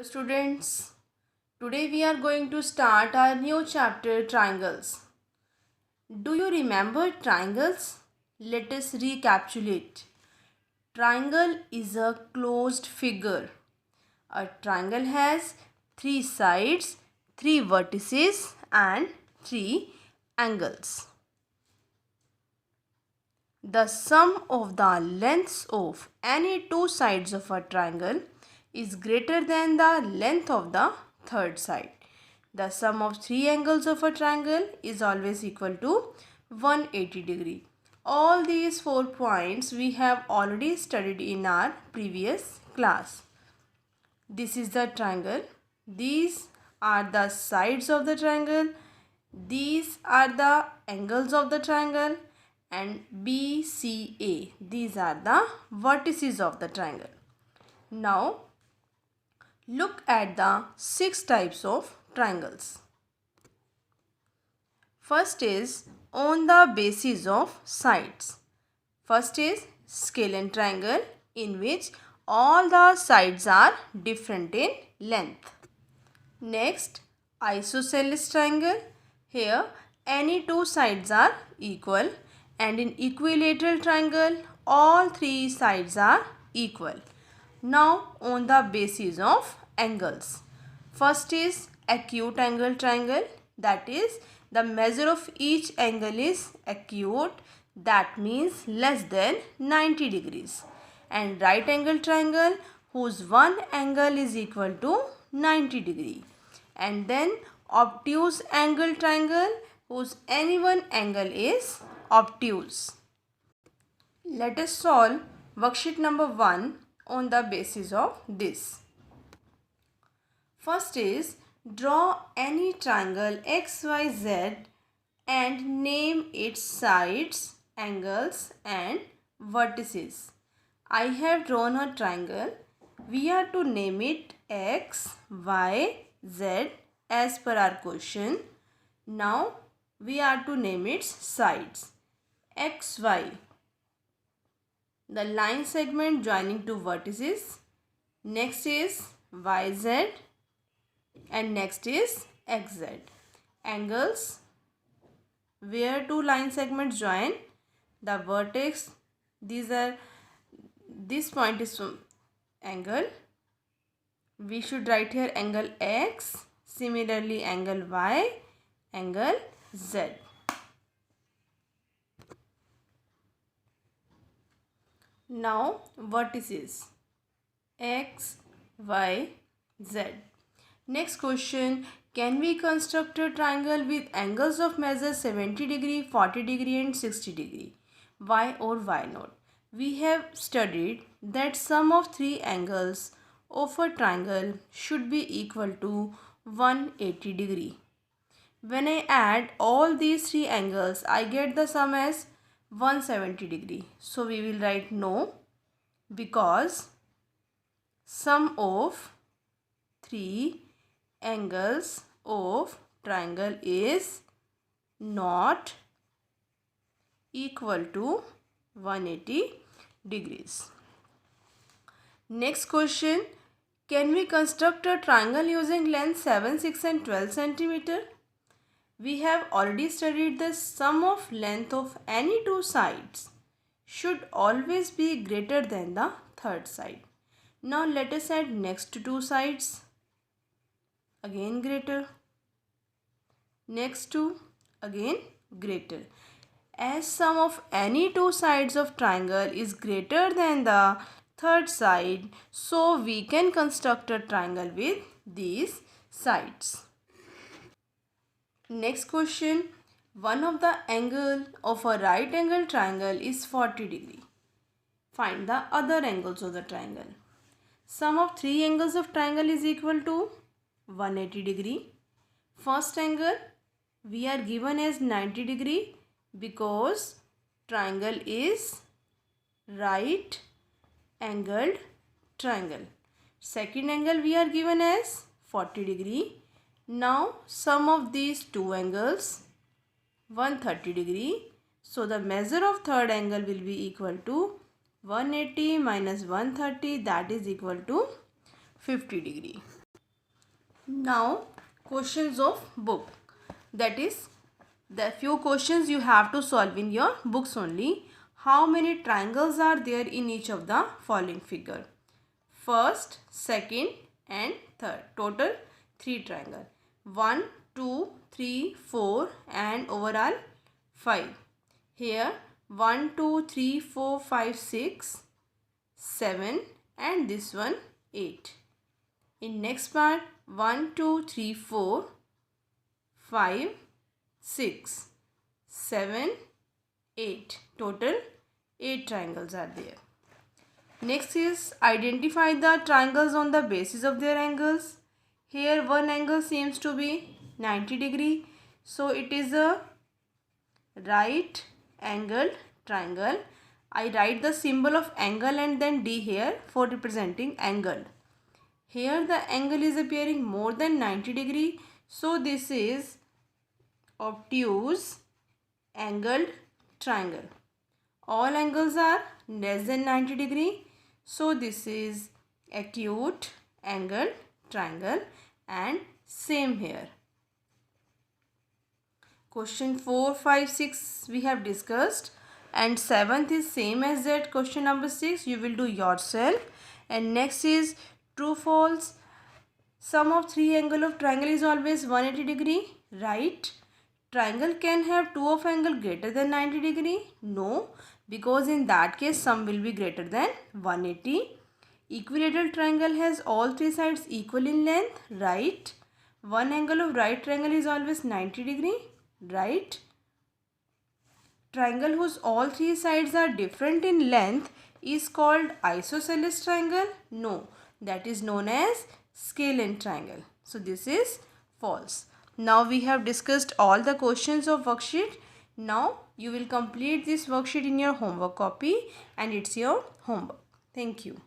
Students, today we are going to start our new chapter, triangles. Do you remember triangles? Let us recapitulate. Triangle is a closed figure. A triangle has 3 sides, 3 vertices and 3 angles. The sum of the lengths of any two sides of a triangle is greater than the length of the third side. The sum of three angles of a triangle is always equal to 180 degree. All these 4 points we have already studied in our previous class. This is the triangle. These are the sides of the triangle. These are the angles of the triangle, and BCA. These are the vertices of the triangle. Now, look at the 6 types of triangles. First is on the basis of sides. First is scalene triangle, in which all the sides are different in length. Next, isosceles triangle. Here any two sides are equal, and in equilateral triangle all three sides are equal. Now on the basis of angles. First is acute angle triangle, that is the measure of each angle is acute, that means less than 90 degrees. And right angle triangle whose one angle is equal to 90 degree. And then obtuse angle triangle whose any one angle is obtuse. Let us solve worksheet number 1 on the basis of this. First is draw any triangle XYZ and name its sides, angles and vertices. I have drawn a triangle. We are to name it X, Y, Z as per our question. Now we are to name its sides. XY, the line segment joining two vertices. Next is YZ and next is XZ. Angles, where two line segments join the vertex. This point is angle. We should write here angle X, similarly angle Y, angle Z. Now vertices X, Y, Z. Next question, can we construct a triangle with angles of measure 70 degree, 40 degree and 60 degree? Why or why not? We have studied that sum of three angles of a triangle should be equal to 180 degree. When I add all these three angles, I get the sum as 170 degree. So we will write no, because sum of three angles of triangle is not equal to 180 degrees. Next question, can we construct a triangle using length 7, 6 and 12 centimeter? We have already studied the sum of length of any two sides should always be greater than the third side. Now let us add next two sides. Again greater. Next two, again greater. As sum of any two sides of triangle is greater than the third side, so we can construct a triangle with these sides. Next question, one of the angle of a right angle triangle is 40 degree. Find the other angles of the triangle. Sum of three angles of triangle is equal to 180 degree. First angle we are given as 90 degree because triangle is right angled triangle. Second angle we are given as 40 degree. Now sum of these two angles 130 degree. So the measure of third angle will be equal to 180 minus 130, that is equal to 50 degree. Now questions of book, that is the few questions you have to solve in your books only. How many triangles are there in each of the following figure? First, second and third. Total 3 triangles. 1, 2, 3, 4 and overall 5. Here 1, 2, 3, 4, 5, 6, 7 and this one 8. In next part 1, 2, 3, 4, 5, 6, 7, 8. Total 8 triangles are there. Next is identify the triangles on the basis of their angles. Here one angle seems to be 90 degree. So it is a right angled triangle. I write the symbol of angle and then D here for representing angled. Here the angle is appearing more than 90 degree. So this is obtuse angled triangle. All angles are less than 90 degree. So this is acute angled triangle, and same here. Question 4, 5, 6 we have discussed, and 7th is same as that. Question number 6 you will do yourself. And next is true false. Sum of 3 angle of triangle is always 180 degree. Right. Triangle can have 2 of angle greater than 90 degree. No, because in that case sum will be greater than 180. Equilateral triangle has all 3 sides equal in length. Right. One angle of right triangle is always 90 degree. Right. Triangle whose all 3 sides are different in length is called isosceles triangle. No, that is known as scalene triangle. So this is false. Now we have discussed all the questions of worksheet. Now you will complete this worksheet in your homework copy, and it's your homework. Thank you.